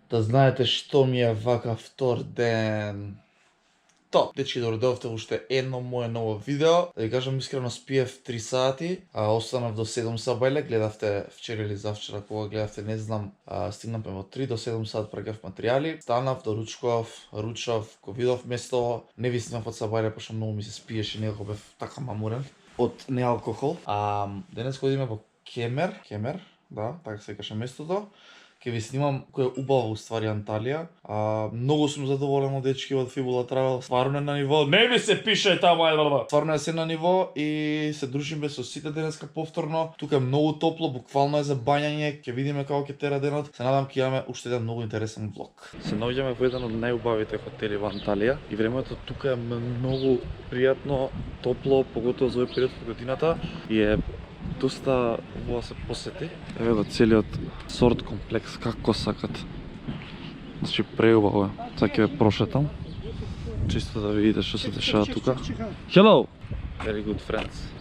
Да знаете што ми е вака втор ден. Топ, дечки, дојдовте уште едно мое ново видео. Да ви кажам искрено, спиев 3 сати, а останав до 7 сабајле. Гледавте вчера или завчера кога гледавте, не знам. Стигнавме во 3 до 7 сат прекав материјали. Станав, ручав, го видов место. Не ви снимав од сабајле, пошто многу ми се спиеше, некако бев така мамурен од неалкохол. Денес одиме во Кемер, да, така се каже местото. Ке ви снимам кој е убава уствари Анталија. Многу сум задоволен од дечки од Fibula Travel. Стварно е на ниво. Не ми се пише таму, стварно е се на ниво и се дружиме со сите денеска повторно. Тука е многу топло, буквално е за бањање. Ќе видиме како ќе тера денот. Се надам ќе имаме уште еден многу интересен влог. Се наоѓаме во еден од најубавите хотели во Анталија и времето тука е многу пријатно, топло, поготово за овој период од годината и е доста убаво се посети. Еве го целиот сорт комплекс, како сакат. Значи преубаво е. Сега ќе ве прошетам. Чисто да видите што се дешава тука. Hello! Very good friends.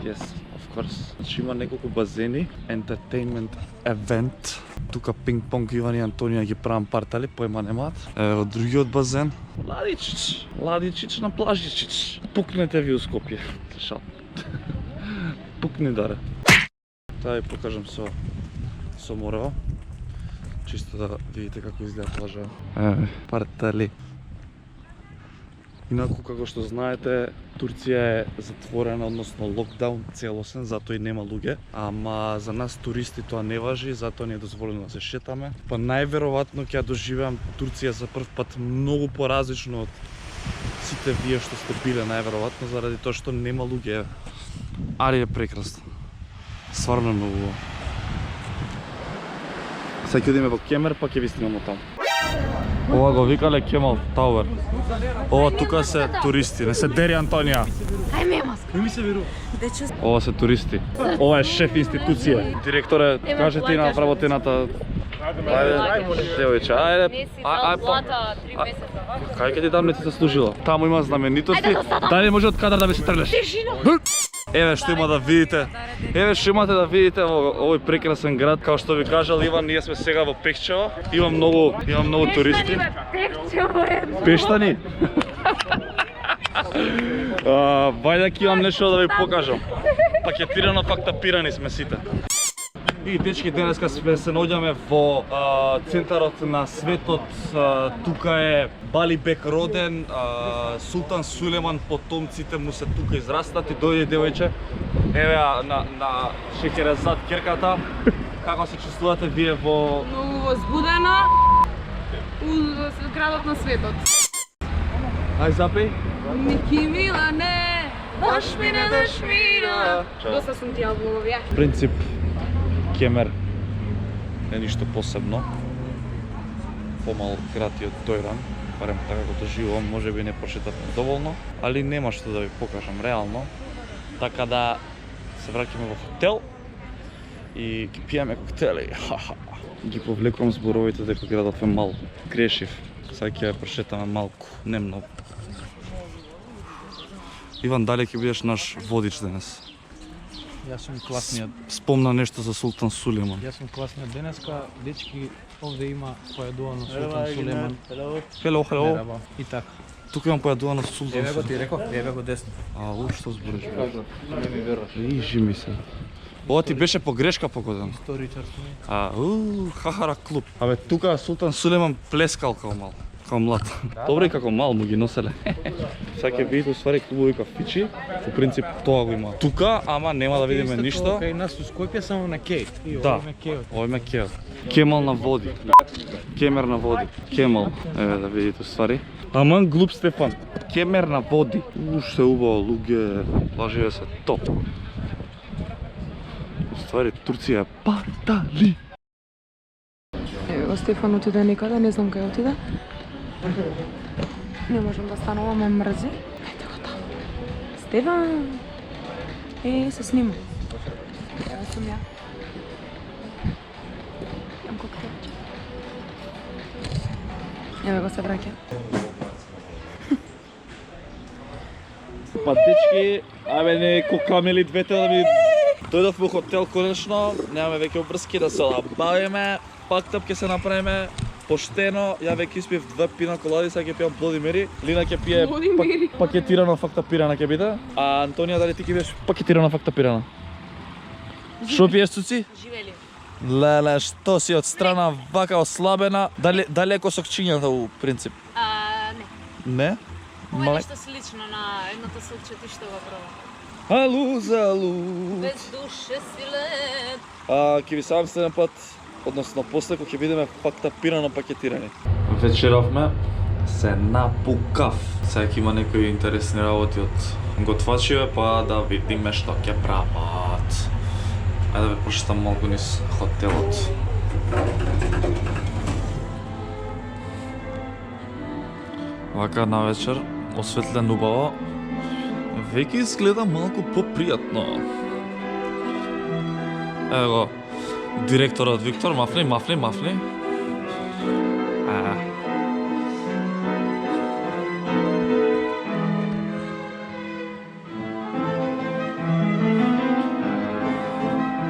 Yes, of course. Значи има неколку базени, entertainment event. Тука пинг-понг Иван и Антонија ги правам партали, појма немаат. Еве во другиот базен. Ладичич на плажичич. Пукнете ви у Скопје. Шал. Пукни даре. Таа ви покажам со морево. Чисто да видите како изгледа плажа. Еве, партали. Инаку, како што знаете, Турција е затворена, односно локдаун целосен, затоа и нема луѓе. Ама за нас туристи тоа не важи, затоа ни е дозволено да се шетаме. Па најверојатно ќе ја доживеам Турција за прв пат многу поразлично од сите вие што сте биле, најверојатно, заради тоа што нема луѓе. Али е прекрасно. Стварно многу убаво. Сега ќе одиме во Кемер, па ќе ви снимам таму. Ова го викале Кемал Тауер. Ова тука се туристи, не се дери Антонија. Ајме маска. Не ми се верува. Ова се туристи. Ова е шеф институција. Директоре, кажете и на вработената. Ајде, девојче, ајде. Плата 3 месеца. Кај ќе ти дам, не ти се служила? Таму има знаменитости. Дали може од кадар да ми се тргнеш? Еве што има да видите. Еве што имате да видите во овој прекрасен град. Као што ви кажал Иван, ние сме сега во Пехчево. Има многу туристи. Пештани? Вајде ќе имам нешто да ви покажам. Пакетирано, фактапирани сме сите. И дечки, денеска се наоѓаме во центарот на светот. Тука е Балибек роден, Султан Сулеман, потомците му се тука израстат и дојде девојче. Еве на Шеќерезад керката. Како се чувствувате вие во... Многу возбудена у градот на светот. Ај запеј. Ники Милане, даш мина. Доста сум ти албумови. Принцип, Кемер не ништо посебно. Помал град и од Тојран, барем така како доживувам, може би не прошетавме доволно, али нема што да ви покажам реално. Така да се враќаме во хотел и ги пиеме коктели. Ги повлекувам зборовите дека градот е мал. Грешив. Сега ќе прошетаме малку, не многу. Иван, дали ќе бидеш наш водич денес? Јас сум класниот. Спомна нешто за Султан Сулеман. Јас сум класниот денеска. Дечки, овде има појадувано Султан Сулеман. Hello. Мераба. И така. Тука имам појадувано Султан Еве го Сулеман. ти реков, еве го десно. Што збориш? Не ми веруваш. Ижи ми се. Ова ти беше погрешка погоден. Историчар сум. Хахара клуб. Абе, тука Султан Сулеман плескал како мал. Како млад. Добро и како мал му ги носеле. Сега ќе видите уствари клубови кафичи. По принцип тоа го има тука, ама нема да видиме ништо. Кај нас у Скопје само на Кеј. Да, овој ме Кеј. Кемал на води. Кемер на води. Кемал. Еве да видите уствари. Аман глуп Стефан. Кемер на води. Уште убаво, луѓе, плаживе се топ. Уствари Турција е партали. Еве го Стефан отиде никаде, не знам кај отиде. Не можам да станувам, ме мрзи. Ете го таму. Стефан! Се снима. Ево сум ја. Јам коктелче. Еве го се враќа. Па дечки, абе не кокамели двете да ми... Дојдов во хотел конечно, немаме веќе обрски да се забавиме, пак тап ќе се направиме Поштено, ја веќе испиев 2 пина колади, сега ќе пијам Bloody Mary. Лина ќе пие Bloody Mary. пакетирано фактапирана ќе биде. А Антонија, дали ти ќе биеш пакетирано фактапирана? Шо пиеш, цуци? Живели. Леле, што си од страна вака ослабена? Дали е косокчињата у принцип? Не. Не? Ова е Мале... нешто слично на едното сокче ти што го проба. Алу залу. Без душе си лед. Ќе ви сам следен пат, односно после кога ќе видиме фактапирано пакетирани. Вечеравме, се напукав. Сега ќе има некои интересни работи од готвачиве, па да видиме што ќе прават. Ајде да ве прошетам малку низ хотелот. Вака навечер, осветлен убаво, веќе изгледа малку попријатно. Ево го, директорот Виктор, мафни.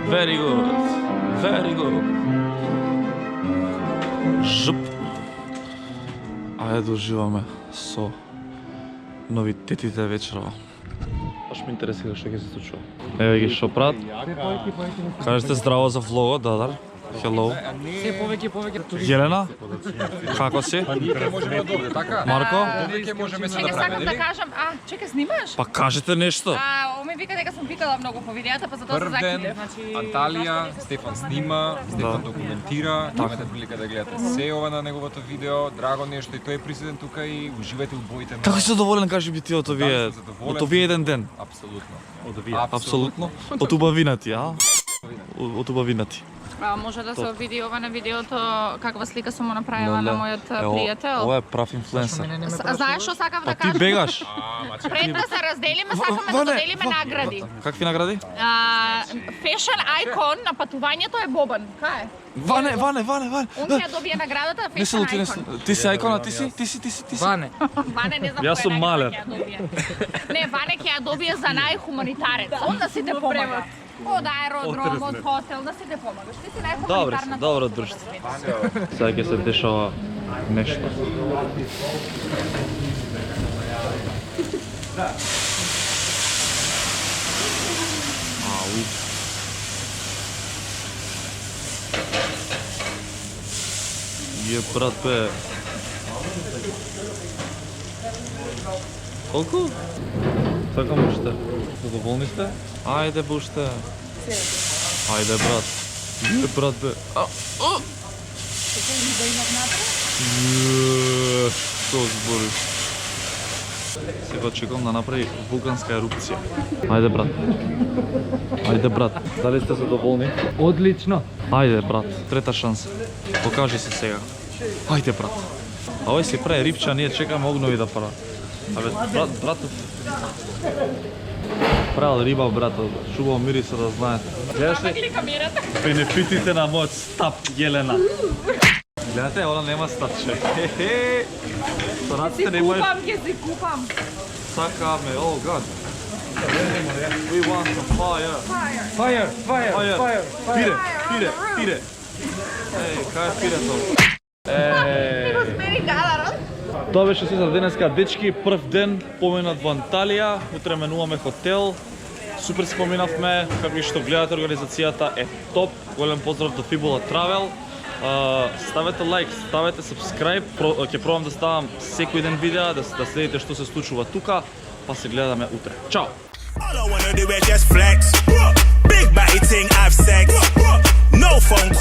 Very good. Жуп. Ајде да уживаме со новитетите вечерова. Баш ме интересира што ќе се случува. Еве ги шо прават. Кажете здраво за влогот, Дадар. Hello. Се повеќе. Јелена? Како си? Марко? Чекай, сакам да кажам, чекай, снимаш? Па кажете нешто. Оме вика дека сум викала многу по видеата, па затоа се Прв ден, закилев. Анталија, Стефан снима, Стефан документира, имате прилика да гледате се ова на неговото видео, драго ни е што и тој е присутен тука и уживајте у боите на... Како си задоволен, кажи би ти од овие еден ден? Апсолутно. Апсолутно. Од убавина ти, Од убавина ти. Може да се види ова на видеото каква слика сум му направила на мојот пријател. Ова е прав инфлуенсер. Знаеш што сакав да Па ти кажам? бегаш. Пред да се разделиме, сакаме да доделиме награди. Какви награди? Fashion icon на патувањето е Бобан. Кај е? Ване. Он ќе ја добие наградата Не се Fashion лути, icon. ти си ајкона, ти си. Ване. Ване не знам Јас сум која малер. награда ќе ја добие. Не, Ване ќе ја добие за најхуманитарец. Он да си те помага. Од аеродром, од хотел, да си те помагаш. Ти си најхуманитарната. Добро друштво. Сега ќе се дешава нешто. Ау. Брат бе. Колку? Сакам уште. Задоволни сте? Ајде бе уште. Ајде брат. Брат бе. Што збориш? Сега чекам да направи вулканска ерупција. Ајде брат. Дали сте задоволни? Одлично. Ајде брат, трета шанса. Покажи се сега. Ајде брат. А овој си прави рипча, ние чекаме огнови да пара. Абе, братов. Правил риба, братот. Шубаво мириса да знаете. Гледаш ли? Бенефитите на мојот стап, Јелена. Гледате, она нема стапче. Со раците немаеш... Ќе си купам. Сакаме, oh god. We want some fire. Fire. Пире. Еј, кај е пирето? Тоа беше се за денеска, дечки. Прв ден поминат во Анталија, утре менуваме хотел. Супер се поминавме, како и што гледате, организацијата е топ. Голем поздрав до Fibula Travel. Ставете лайк, ставете subscribe. Ќе пробам да ставам секој ден видеа, да следите што се случува тука, па се гледаме утре. Чао! All I wanna do is just flex. Big body thing, I've sex. No phone